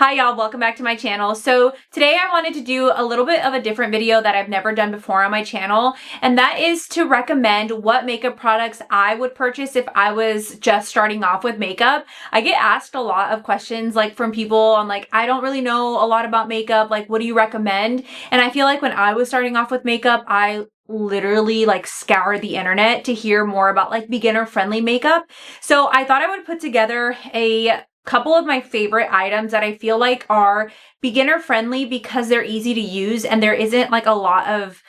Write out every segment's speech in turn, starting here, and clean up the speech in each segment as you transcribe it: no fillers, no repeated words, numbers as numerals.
Hi y'all, welcome back to my channel. So today I wanted to do a little bit of a different video that I've never done before on my channel, and that is to recommend what makeup products I would purchase if I was just starting off with makeup. I get asked a lot of questions like from people on like, I don't really know a lot about makeup, like what do you recommend? And I feel like when I was starting off with makeup, I literally like scoured the internet to hear more about like beginner friendly makeup. So I thought I would put together a couple of my favorite items that I feel like are beginner friendly because they're easy to use and there isn't like a lot of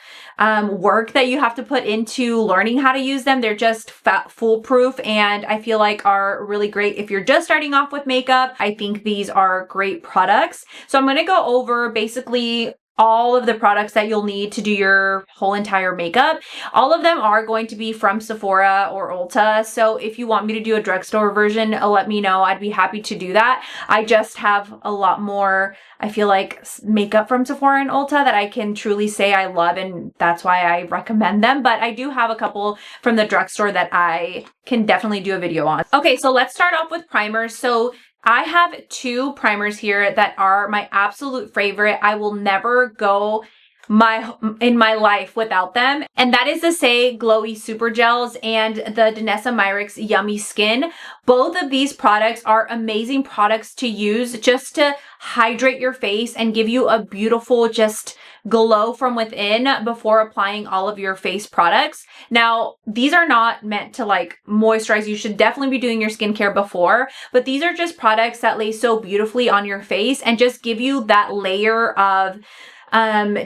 work that you have to put into learning how to use them. They're just foolproof and I feel like are really great if you're just starting off with makeup. I think these are great products. So I'm going to go over basically all of the products that you'll need to do your whole entire makeup. All of them are going to be from Sephora or Ulta. So if you want me to do a drugstore version, let me know. I'd be happy to do that. I just have a lot more, I feel like, makeup from Sephora and Ulta that I can truly say I love, and that's why I recommend them. But I do have a couple from the drugstore that I can definitely do a video on. Okay, so let's start off with primers. So I have two primers here that are my absolute favorite. I will never go in my life without them. And that is the Say Glowy Super Gels and the Danessa Myricks Yummy Skin. Both of these products are amazing products to use just to hydrate your face and give you a beautiful just glow from within before applying all of your face products. Now, these are not meant to like moisturize. You should definitely be doing your skincare before, but these are just products that lay so beautifully on your face and just give you that layer of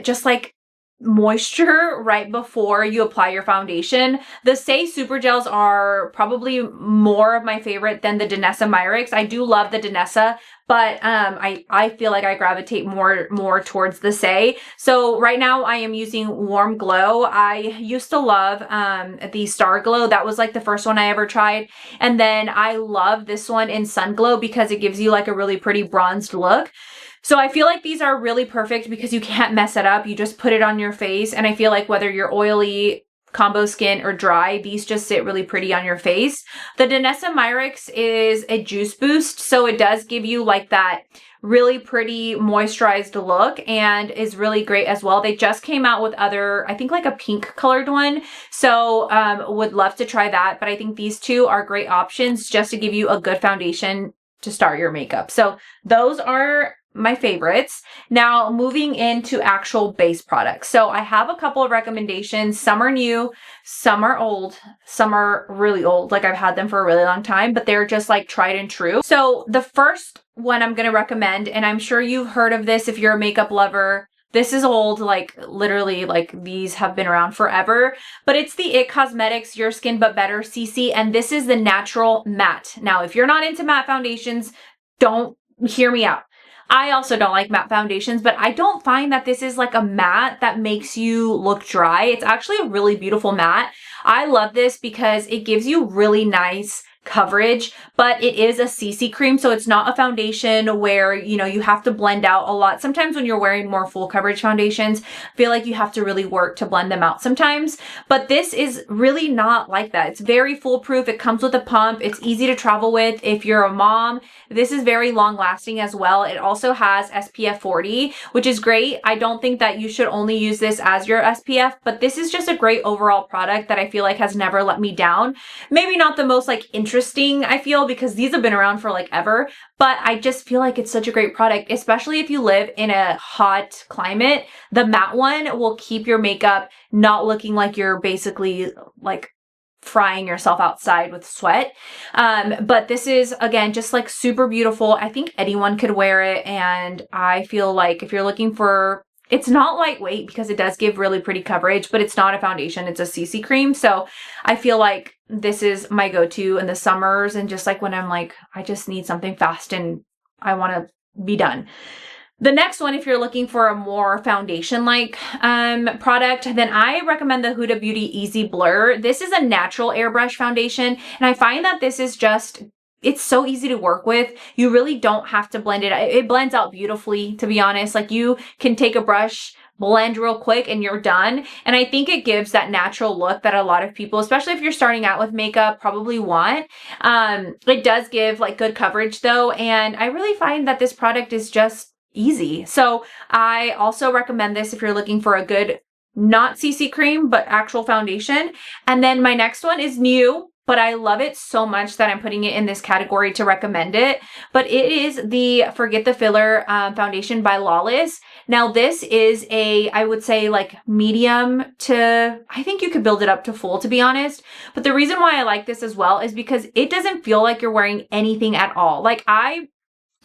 just like moisture right before you apply your foundation. The Say Super Gels are probably more of my favorite than the Danessa Myricks. I do love the Danessa, but I feel like I gravitate more towards the Say. So right now I am using Warm Glow. I used to love the Star Glow. That was like the first one I ever tried. And then I love this one in Sun Glow because it gives you like a really pretty bronzed look. So I feel like these are really perfect because you can't mess it up. You just put it on your face. And I feel like whether you're oily, combo skin, or dry, these just sit really pretty on your face. The Danessa Myricks is a juice boost. So it does give you like that really pretty moisturized look and is really great as well. They just came out with other, I think like a pink colored one. So would love to try that. But I think these two are great options just to give you a good foundation to start your makeup. So those are my favorites. Now moving into actual base products. So I have a couple of recommendations. Some are new, some are old, some are really old. Like I've had them for a really long time, but they're just like tried and true. So the first one I'm going to recommend, and I'm sure you've heard of this if you're a makeup lover. This is old, like literally like these have been around forever, but it's the IT Cosmetics Your Skin But Better CC, and this is the Natural Matte. Now, if you're not into matte foundations, don't hear me out. I also don't like matte foundations, but I don't find that this is like a matte that makes you look dry. It's actually a really beautiful matte. I love this because it gives you really nice coverage, but it is a CC cream, so it's not a foundation where, you know, you have to blend out a lot. Sometimes when you're wearing more full coverage foundations, I feel like you have to really work to blend them out sometimes, but this is really not like that. It's very foolproof. It comes with a pump. It's easy to travel with if you're a mom. This is very long lasting as well. It also has SPF 40, which is great. I don't think that you should only use this as your SPF, but this is just a great overall product that I feel like has never let me down. Maybe not the most like interesting, I feel, because these have been around for like ever, but I just feel like it's such a great product, especially if you live in a hot climate. The matte one will keep your makeup not looking like you're basically like frying yourself outside with sweat. But this is, again, just like super beautiful. I think anyone could wear it. And I feel like if you're looking for, it's not lightweight because it does give really pretty coverage, but it's not a foundation. It's a CC cream. So I feel like this is my go-to in the summers and just like when I'm like, I just need something fast and I want to be done. The next one, if you're looking for a more foundation-like product, then I recommend the Huda Beauty Easy Blur. This is a natural airbrush foundation, and I find that this is just, it's so easy to work with. You really don't have to blend it. It blends out beautifully, to be honest. Like you can take a brush, blend real quick and you're done. And I think it gives that natural look that a lot of people, especially if you're starting out with makeup, probably want. It does give like good coverage though. And I really find that this product is just easy. So I also recommend this if you're looking for a good, not CC cream, but actual foundation. And then my next one is new, but I love it so much that I'm putting it in this category to recommend it. But it is the Forget the Filler foundation by Lawless. Now this is a, I would say like medium to, I think you could build it up to full, to be honest. But the reason why I like this as well is because it doesn't feel like you're wearing anything at all. Like I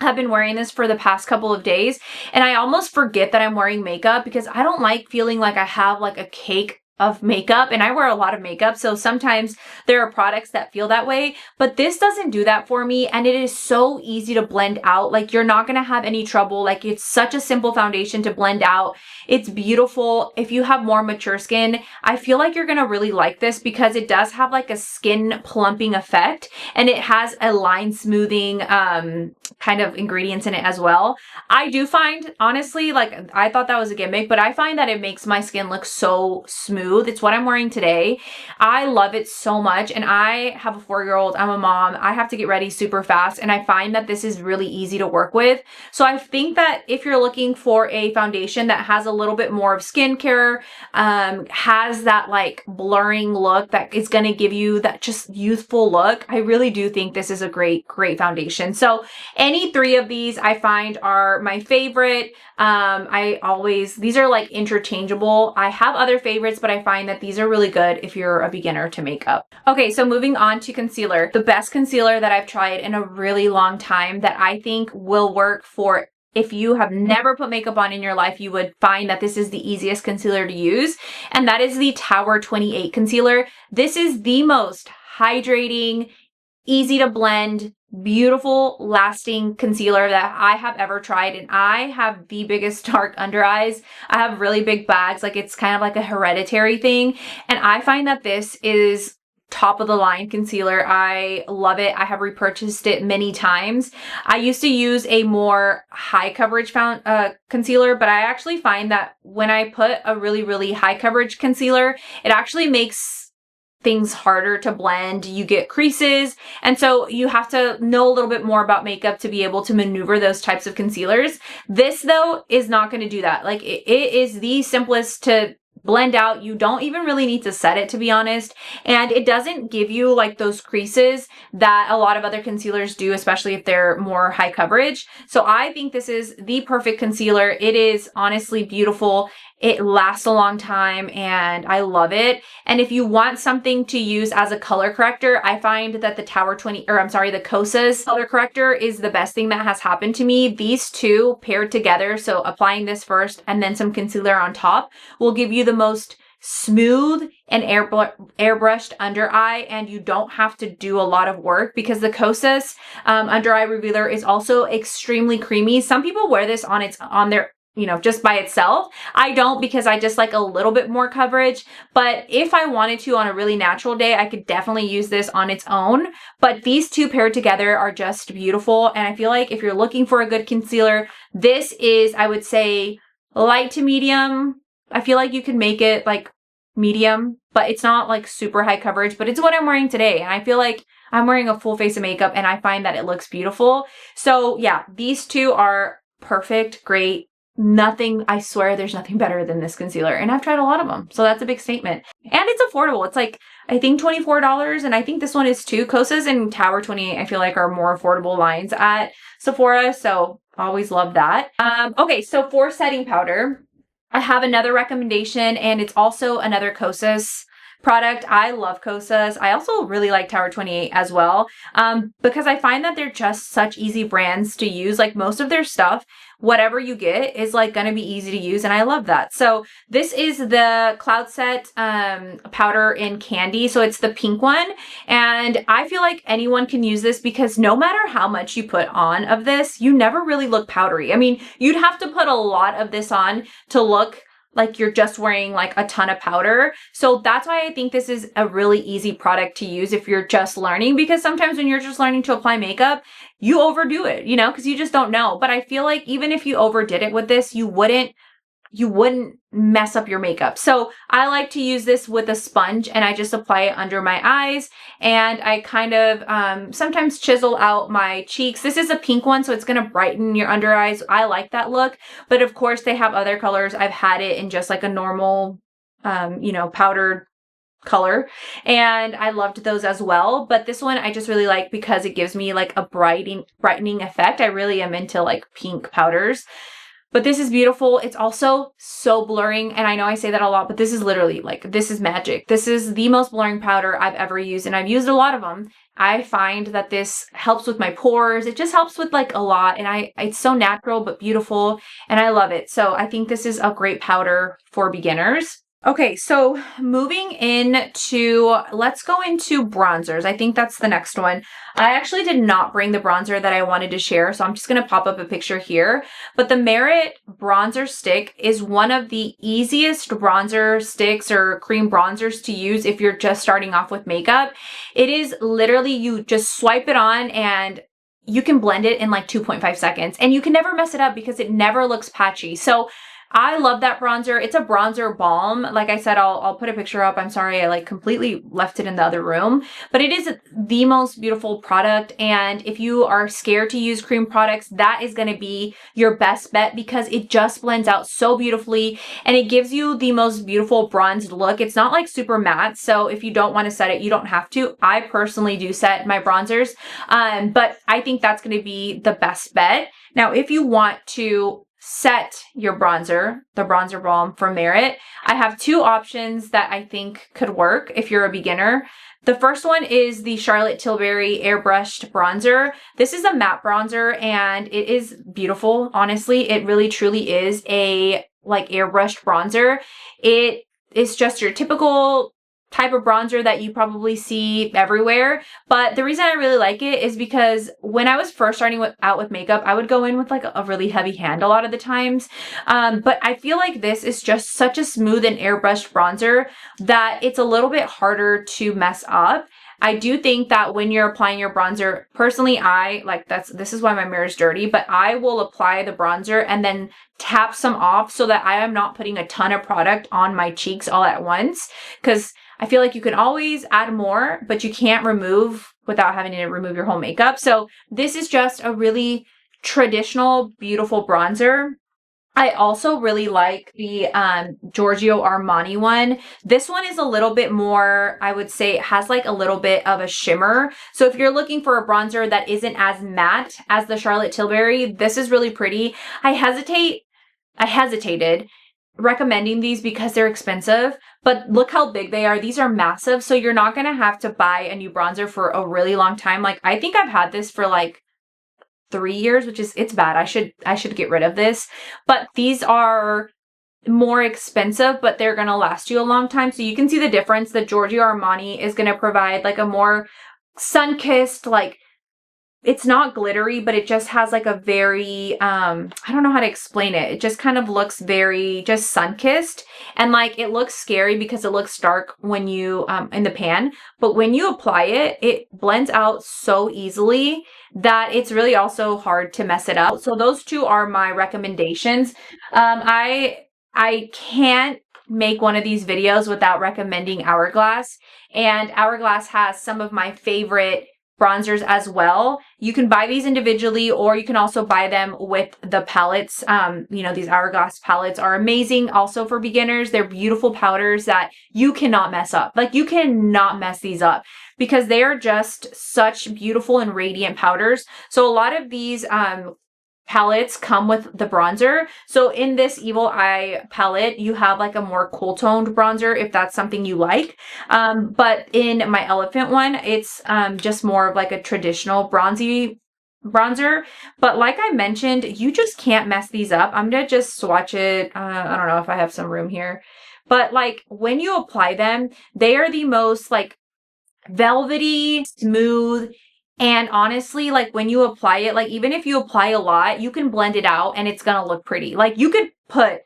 have been wearing this for the past couple of days and I almost forget that I'm wearing makeup because I don't like feeling like I have like a cake of makeup, and I wear a lot of makeup, so sometimes there are products that feel that way, but this doesn't do that for me, and it is so easy to blend out. Like you're not gonna have any trouble. Like it's such a simple foundation to blend out. It's beautiful. If you have more mature skin, I feel like you're gonna really like this because it does have like a skin plumping effect, and it has a line smoothing kind of ingredients in it as well. I do find, honestly, like I thought that was a gimmick, but I find that it makes my skin look so smooth. It's what I'm wearing today. I love it so much, and I have a 4-year-old. I'm a mom. I have to get ready super fast, and I find that this is really easy to work with. So I think that if you're looking for a foundation that has a little bit more of skincare, has that like blurring look that is going to give you that just youthful look, I really do think this is a great foundation. So any 3 of these I find are my favorite. These are like interchangeable. I have other favorites, but I find that these are really good if you're a beginner to makeup. Okay, so moving on to concealer. The best concealer that I've tried in a really long time that I think will work for if you have never put makeup on in your life, you would find that this is the easiest concealer to use, and that is the Tower 28 concealer. This is the most hydrating, easy to blend, beautiful lasting concealer that I have ever tried, and I have the biggest dark under eyes. I have really big bags, like it's kind of like a hereditary thing, and I find that this is top of the line concealer. I love it. I have repurchased it many times. I used to use a more high coverage concealer, but I actually find that when I put a really high coverage concealer, it actually makes things harder to blend. You get creases, and so you have to know a little bit more about makeup to be able to maneuver those types of concealers. This though is not going to do that. Like it is the simplest to blend out. You don't even really need to set it, to be honest, and it doesn't give you like those creases that a lot of other concealers do, especially if they're more high coverage. So I think this is the perfect concealer. It is honestly beautiful. It lasts a long time and I love it. And if you want something to use as a color corrector, I find that the the Kosas color corrector is the best thing that has happened to me. These two paired together, so applying this first and then some concealer on top, will give you the most smooth and airbrushed under eye, and you don't have to do a lot of work because the Kosas under eye revealer is also extremely creamy. Some people wear this on their just by itself. I don't, because I just like a little bit more coverage, but if I wanted to on a really natural day, I could definitely use this on its own. But these two paired together are just beautiful, and I feel like if you're looking for a good concealer, this is, I would say, light to medium. I feel like you could make it like medium, but it's not like super high coverage, but it's what I'm wearing today, and I feel like I'm wearing a full face of makeup and I find that it looks beautiful. So yeah, these two are perfect, great. I swear there's nothing better than this concealer, and I've tried a lot of them, so that's a big statement. And it's affordable. It's like, I think $24, and I think this one is too. Kosas and Tower 28 I feel like are more affordable lines at Sephora, so always love that. Okay, so for setting powder, I have another recommendation, and it's also another Kosas product. I love Kosas. I also really like Tower 28 as well, because I find that they're just such easy brands to use. Like most of their stuff, whatever you get is like going to be easy to use, and I love that. So this is the Cloud Set powder in Candy. So it's the pink one, and I feel like anyone can use this because no matter how much you put on of this, you never really look powdery. I mean, you'd have to put a lot of this on to look like you're just wearing like a ton of powder. So that's why I think this is a really easy product to use if you're just learning, because sometimes when you're just learning to apply makeup, you overdo it, because you just don't know. But I feel like even if you overdid it with this, you wouldn't you wouldn't mess up your makeup. So I like to use this with a sponge, and I just apply it under my eyes, and I kind of sometimes chisel out my cheeks. This is a pink one, so it's going to brighten your under eyes. I like that look, but of course they have other colors. I've had it in just like a normal, powdered color, and I loved those as well. But this one I just really like because it gives me like a brightening effect. I really am into like pink powders. But this is beautiful. It's also so blurring. And I know I say that a lot, but this is literally like, this is magic. This is the most blurring powder I've ever used. And I've used a lot of them. I find that this helps with my pores. It just helps with like a lot. And it's so natural, but beautiful. And I love it. So I think this is a great powder for beginners. Okay, so moving into, let's go into bronzers. I think that's the next one. I actually did not bring the bronzer that I wanted to share, so I'm just going to pop up a picture here. But the Merit bronzer stick is one of the easiest bronzer sticks or cream bronzers to use if you're just starting off with makeup. It is literally, you just swipe it on and you can blend it in like 2.5 seconds. And you can never mess it up because it never looks patchy. So I love that bronzer. It's a bronzer balm. Like I said, I'll put a picture up. I'm sorry, I like completely left it in the other room, but it is the most beautiful product. And if you are scared to use cream products, that is going to be your best bet because it just blends out so beautifully and it gives you the most beautiful bronzed look. It's not like super matte. So if you don't want to set it, you don't have to. I personally do set my bronzers, but I think that's going to be the best bet. Now, if you want to set your bronzer, the bronzer balm from Merit, I have two options that I think could work if you're a beginner. The first one is the Charlotte Tilbury Airbrushed Bronzer. This is a matte bronzer and it is beautiful. Honestly, it really truly is a like airbrushed bronzer. It is just your typical type of bronzer that you probably see everywhere. But the reason I really like it is because when I was first starting out with makeup, I would go in with like a really heavy hand a lot of the times. But I feel like this is just such a smooth and airbrushed bronzer that it's a little bit harder to mess up. I do think that when you're applying your bronzer, personally, this is why my mirror is dirty, but I will apply the bronzer and then tap some off so that I am not putting a ton of product on my cheeks all at once. Because I feel like you can always add more, but you can't remove without having to remove your whole makeup. So this is just a really traditional, beautiful bronzer. I also really like the Giorgio Armani one. This one is a little bit more, I would say, it has like a little bit of a shimmer. So if you're looking for a bronzer that isn't as matte as the Charlotte Tilbury, this is really pretty. I hesitated recommending these because they're expensive, but look how big they are. These are massive, so you're not going to have to buy a new bronzer for a really long time. Like I think I've had this for like 3 years, which is, it's bad. I should get rid of this. But these are more expensive, but they're going to last you a long time. So you can see the difference. The Giorgio Armani is going to provide like a more sun-kissed, like it's not glittery, but it just has like a very, I don't know how to explain it. It just kind of looks very just sun-kissed, and like it looks scary because it looks dark when you, in the pan, but when you apply it, it blends out so easily that it's really also hard to mess it up. So those two are my recommendations. I can't make one of these videos without recommending Hourglass, and Hourglass has some of my favorite bronzers as well. You can buy these individually, or you can also buy them with the palettes. These Hourglass palettes are amazing also for beginners. They're beautiful powders that you cannot mess up. Like you cannot mess these up because they are just such beautiful and radiant powders. So a lot of these palettes come with the bronzer. So in this Evil Eye palette, you have like a more cool toned bronzer if that's something you like. But in my Elephant one, it's just more of like a traditional bronzy bronzer. But like I mentioned, you just can't mess these up. I'm gonna just swatch it. I don't know if I have some room here, but like when you apply them, they are the most like velvety, smooth. And honestly, like when you apply it, like even if you apply a lot, you can blend it out and it's gonna look pretty. Like you could put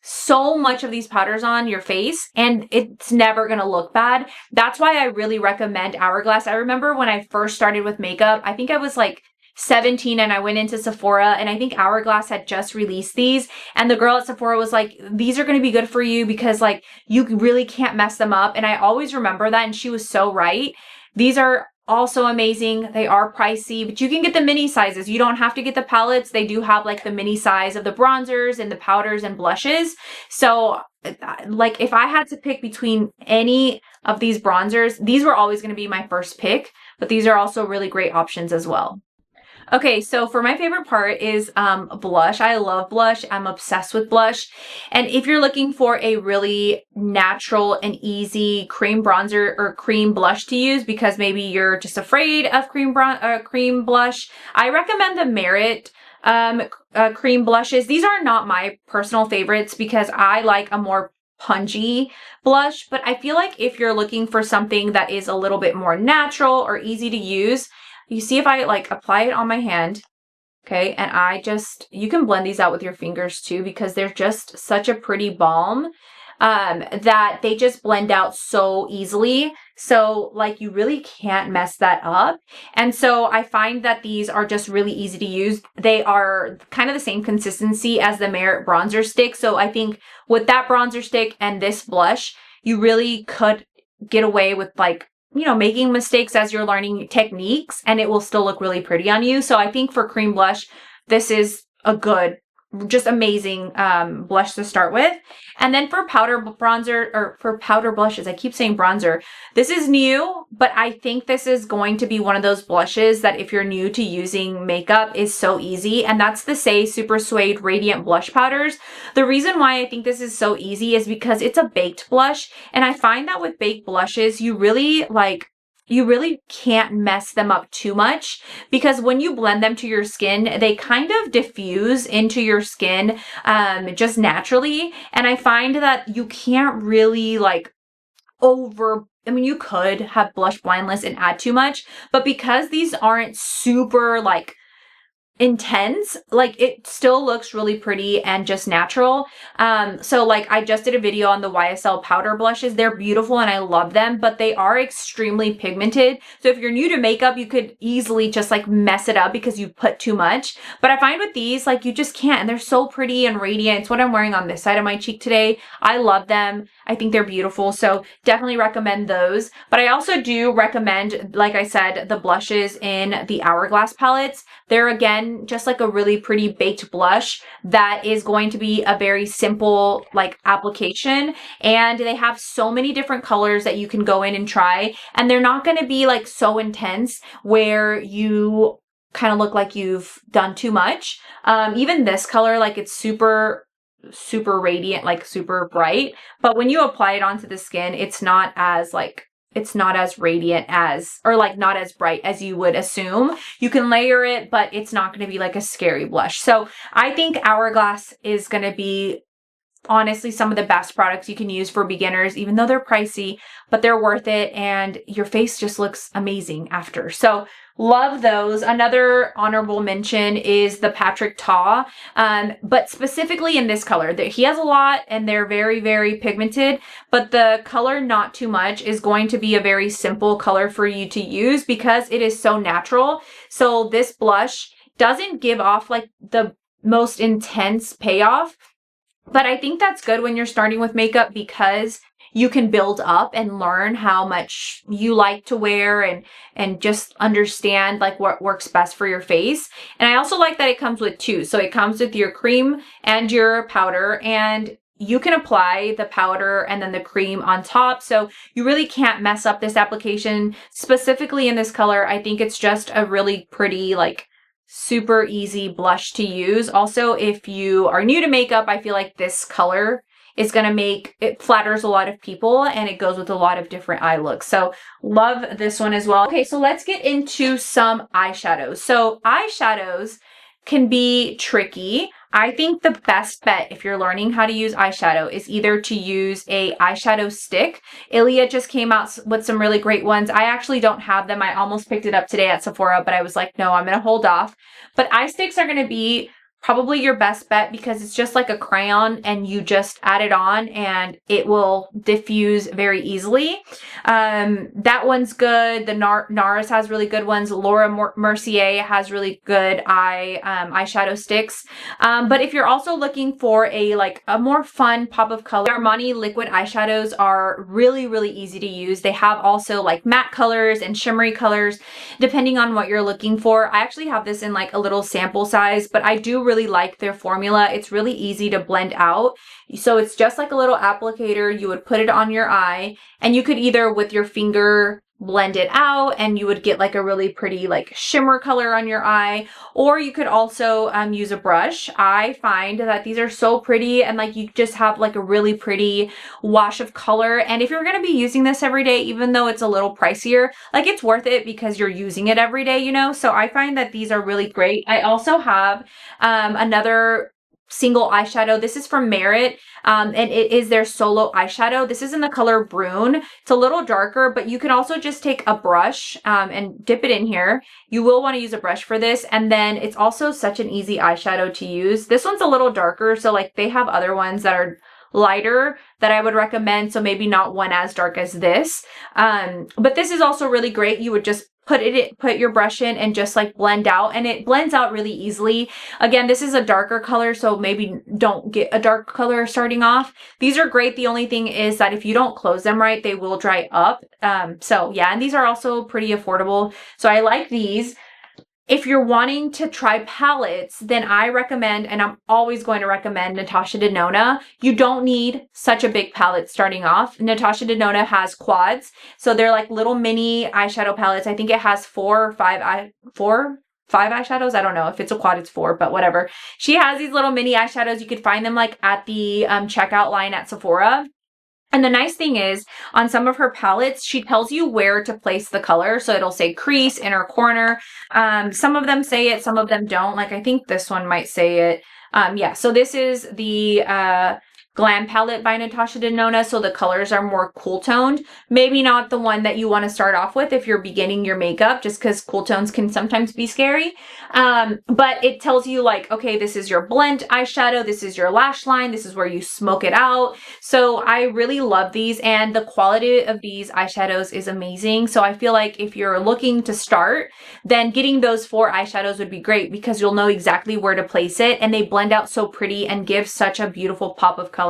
so much of these powders on your face and it's never gonna look bad. That's why I really recommend Hourglass. I remember when I first started with makeup, I think I was like 17 and I went into Sephora, and I think Hourglass had just released these, and the girl at Sephora was like, these are going to be good for you because like you really can't mess them up. And I always remember that, and she was so right. These are also amazing. They are pricey, but you can get the mini sizes. You don't have to get the palettes. They do have like the mini size of the bronzers and the powders and blushes. So like if I had to pick between any of these bronzers, these were always going to be my first pick, but these are also really great options as well. Okay, so for my favorite part is blush. I love blush. I'm obsessed with blush. And if you're looking for a really natural and easy cream bronzer or cream blush to use because maybe you're just afraid of cream blush, I recommend the Merit cream blushes. These are not my personal favorites because I like a more pungy blush, but I feel like if you're looking for something that is a little bit more natural or easy to use, you see if I like apply it on my hand, okay, and you can blend these out with your fingers too because they're just such a pretty balm that they just blend out so easily. So like you really can't mess that up. And so I find that these are just really easy to use. They are kind of the same consistency as the Merit bronzer stick. So I think with that bronzer stick and this blush, you really could get away with like, you know, making mistakes as you're learning techniques, and it will still look really pretty on you. So I think for cream blush, this is a good, just amazing blush to start with. And then for powder bronzer, or for powder blushes, I keep saying bronzer. This is new, but I think this is going to be one of those blushes that if you're new to using makeup is so easy. And that's the Say Super Suede Radiant Blush Powders. The reason why I think this is so easy is because it's a baked blush. And I find that with baked blushes, you really can't mess them up too much because when you blend them to your skin, they kind of diffuse into your skin just naturally. And I find that you can't really like you could have blush blindness and add too much, but because these aren't super like intense, like it still looks really pretty and just natural. So like I just did a video on the YSL powder blushes. They're beautiful and I love them, but they are extremely pigmented. So if you're new to makeup, you could easily just like mess it up because you put too much. But I find with these, like you just can't, and they're so pretty and radiant. It's what I'm wearing on this side of my cheek today. I love them. I think they're beautiful. So definitely recommend those. But I also do recommend, like I said, the blushes in the Hourglass palettes. They're again, just like a really pretty baked blush that is going to be a very simple like application. And they have so many different colors that you can go in and try. And they're not going to be like so intense where you kind of look like you've done too much. Even this color, like it's super radiant, like super bright. But when you apply it onto the skin, it's not as radiant as, or like not as bright as you would assume. You can layer it, but it's not going to be like a scary blush. So I think Hourglass is going to be honestly some of the best products you can use for beginners, even though they're pricey, but they're worth it and your face just looks amazing after. So love those. Another honorable mention is the Patrick Ta, but specifically in this color. He has a lot and they're very, very pigmented, but the color Not Too Much is going to be a very simple color for you to use because it is so natural. So this blush doesn't give off like the most intense payoff, but I think that's good when you're starting with makeup because you can build up and learn how much you like to wear and just understand like what works best for your face. And I also like that it comes with two. So it comes with your cream and your powder, and you can apply the powder and then the cream on top. So you really can't mess up this application. Specifically in this color, I think it's just a really pretty, like super easy blush to use. Also, if you are new to makeup, I feel like this color is going to make it flatters a lot of people and it goes with a lot of different eye looks. So love this one as well. Okay, so let's get into some eyeshadows. So eyeshadows can be tricky. I think the best bet if you're learning how to use eyeshadow is either to use a eyeshadow stick. Ilia just came out with some really great ones. I actually don't have them. I almost picked it up today at Sephora, but I was like, no, I'm going to hold off. But eye sticks are going to be probably your best bet because it's just like a crayon and you just add it on and it will diffuse very easily. That one's good. The NARS has really good ones. Laura Mercier has really good eyeshadow sticks. But if you're also looking for a more fun pop of color, Armani liquid eyeshadows are really, really easy to use. They have also like matte colors and shimmery colors, depending on what you're looking for. I actually have this in like a little sample size, but I do really like their formula. It's really easy to blend out. So it's just like a little applicator. You would put it on your eye and you could either with your finger blend it out and you would get like a really pretty like shimmer color on your eye, or you could also use a brush. I find that these are so pretty and like you just have like a really pretty wash of color. And if you're going to be using this every day, even though it's a little pricier, like it's worth it because you're using it every day, you know? So I find that these are really great. I also have another single eyeshadow. This is from Merit, and it is their solo eyeshadow. This is in the color Brune. It's a little darker, but you can also just take a brush and dip it in here. You will want to use a brush for this, and then it's also such an easy eyeshadow to use. This one's a little darker, so like they have other ones that are lighter that I would recommend, so maybe not one as dark as this. But this is also really great. You would just put your brush in and just like blend out, and it blends out really easily. Again, this is a darker color, so maybe don't get a dark color starting off. These are great. The only thing is that if you don't close them right, they will dry up. So yeah, and these are also pretty affordable. So I like these. If you're wanting to try palettes, then I recommend, and I'm always going to recommend, Natasha Denona. You don't need such a big palette starting off. Natasha Denona has quads, so they're like little mini eyeshadow palettes. I think it has four or five eyeshadows. I don't know if it's a quad, it's 4, but whatever. She has these little mini eyeshadows. You could find them like at the checkout line at Sephora. And the nice thing is, on some of her palettes, she tells you where to place the color. So it'll say crease, inner corner. Some of them say it, some of them don't. Like I think this one might say it. Yeah, so this is the Glam palette by Natasha Denona, so the colors are more cool toned. Maybe not the one that you want to start off with if you're beginning your makeup, just because cool tones can sometimes be scary. But it tells you like, okay, this is your blend eyeshadow, this is your lash line, this is where you smoke it out. So I really love these, and the quality of these eyeshadows is amazing. So I feel like if you're looking to start, then getting those 4 eyeshadows would be great because you'll know exactly where to place it, and they blend out so pretty and give such a beautiful pop of color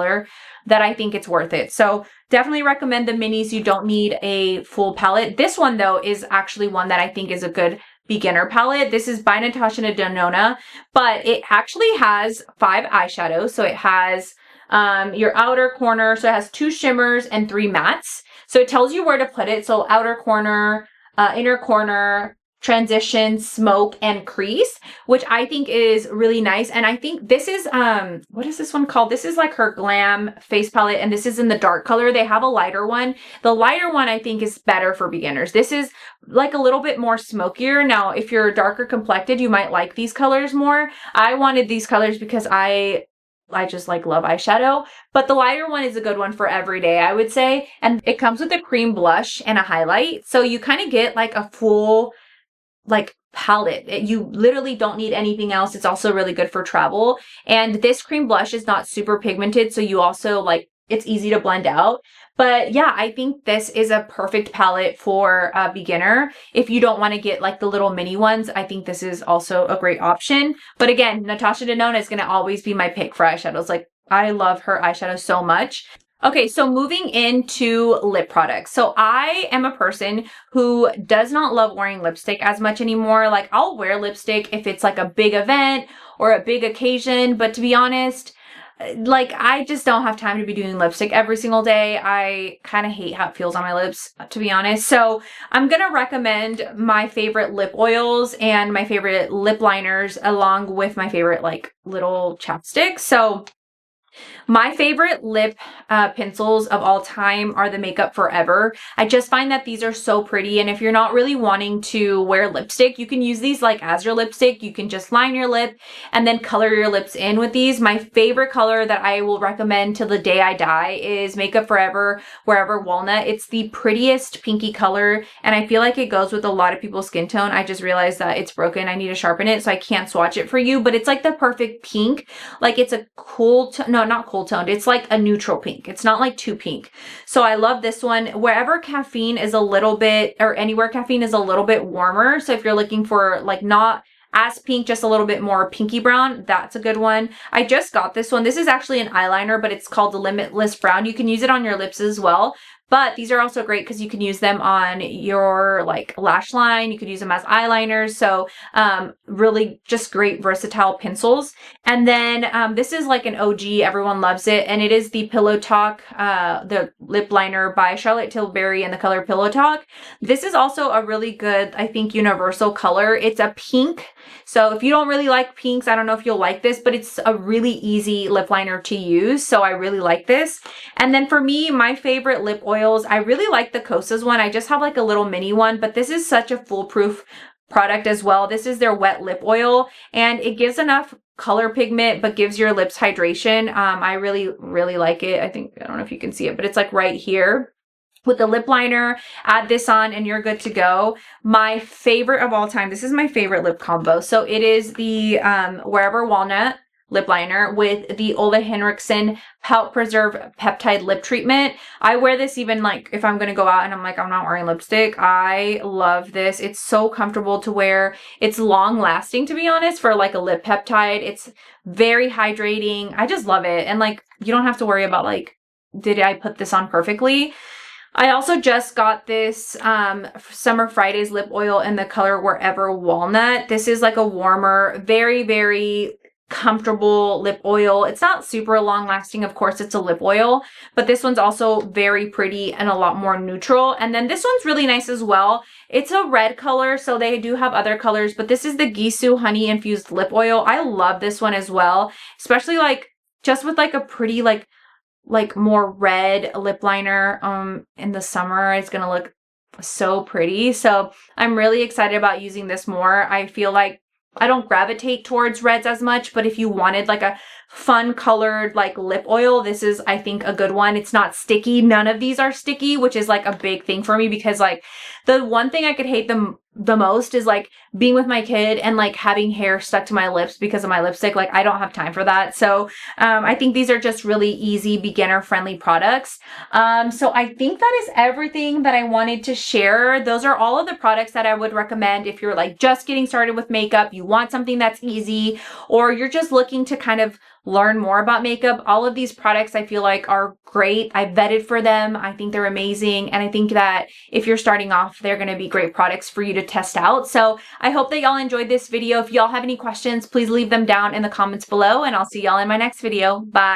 that I think it's worth it. So definitely recommend the minis. You don't need a full palette. This one though is actually one that I think is a good beginner palette. This is by Natasha Denona, but it actually has 5 eyeshadows. So it has your outer corner. So it has 2 shimmers and 3 mattes. So it tells you where to put it. So outer corner, inner corner, transition, smoke, and crease, which I think is really nice. And I think this is, what is this one called? This is like her Glam face palette, and this is in the dark color. They have a lighter one. The lighter one I think is better for beginners. This is like a little bit more smokier. Now, if you're darker complected, you might like these colors more. I wanted these colors because I just like love eyeshadow, but the lighter one is a good one for every day, I would say. And it comes with a cream blush and a highlight. So you kind of get like a full like palette. You literally don't need anything else. It's also really good for travel. And this cream blush is not super pigmented, so you also like, it's easy to blend out. But yeah, I think this is a perfect palette for a beginner. If you don't want to get like the little mini ones, I think this is also a great option. But again, Natasha Denona is going to always be my pick for eyeshadows. Like I love her eyeshadow so much. Okay, so moving into lip products. So I am a person who does not love wearing lipstick as much anymore. Like I'll wear lipstick if it's like a big event or a big occasion, but to be honest, like I just don't have time to be doing lipstick every single day. I kind of hate how it feels on my lips, to be honest. So I'm gonna recommend my favorite lip oils and my favorite lip liners along with my favorite like little chapsticks. So My favorite lip pencils of all time are the Makeup Forever. I just find that these are so pretty, and if you're not really wanting to wear lipstick, you can use these like as your lipstick. You can just line your lip and then color your lips in with these. My favorite color that I will recommend till the day I die is Makeup Forever Wherever Walnut. It's the prettiest pinky color, and I feel like it goes with a lot of people's skin tone. I just realized that it's broken. I need to sharpen it, so I can't swatch it for you, but it's like the perfect pink. Like it's a cool, no, not cool toned. It's like a neutral pink. It's not like too pink. So I love this one. Wherever caffeine is a little bit, or anywhere caffeine is a little bit warmer. So if you're looking for like not as pink, just a little bit more pinky brown, that's a good one. I just got this one. This is actually an eyeliner, but it's called the Limitless Brown. You can use it on your lips as well. But these are also great because you can use them on your like lash line. You could use them as eyeliners. So really just great versatile pencils. And then this is like an OG. Everyone loves it. And it is the Pillow Talk, the lip liner by Charlotte Tilbury in the color Pillow Talk. This is also a really good, I think, universal color. It's a pink. So if you don't really like pinks, I don't know if you'll like this, but it's a really easy lip liner to use. So I really like this. And then for me, my favorite lip oils, I really like the Kosas one. I just have like a little mini one, but this is such a foolproof product as well. This is their wet lip oil, and it gives enough color pigment but gives your lips hydration. I really like it. I don't know if you can see it, but it's like right here. With the lip liner, add this on and you're good to go. My favorite of all time, this is my favorite lip combo. So it is the Wherever Walnut lip liner with the Ole Henriksen Pout Preserve Peptide Lip Treatment. I wear this even like if I'm going to go out and I'm like, I'm not wearing lipstick. I love this. It's so comfortable to wear. It's long lasting, to be honest, for like a lip peptide. It's very hydrating. I just love it. And like, you don't have to worry about like, did I put this on perfectly? I also just got this Summer Fridays lip oil in the color Wherever Walnut. This is like a warmer, very comfortable lip oil. It's not super long lasting. Of course, it's a lip oil, but this one's also very pretty and a lot more neutral. And then this one's really nice as well. It's a red color, so they do have other colors, but this is the Gisou Honey Infused Lip Oil. I love this one as well, especially like just with like a pretty like more red lip liner in the summer. It's gonna look so pretty. So I'm really excited about using this more. I feel like I don't gravitate towards reds as much, but if you wanted like a fun colored like lip oil, this is, I think, a good one. It's not sticky. None of these are sticky, which is like a big thing for me because like the one thing I could hate the most is like being with my kid and like having hair stuck to my lips because of my lipstick. Like I don't have time for that. So I think these are just really easy, beginner friendly products. So I think that is everything that I wanted to share. Those are all of the products that I would recommend if you're like just getting started with makeup, you want something that's easy, or you're just looking to kind of learn more about makeup. All of these products I feel like are great. I vetted for them. I think they're amazing. And I think that if you're starting off, they're going to be great products for you to test out. So I hope that y'all enjoyed this video. If y'all have any questions, please leave them down in the comments below, and I'll see y'all in my next video. Bye.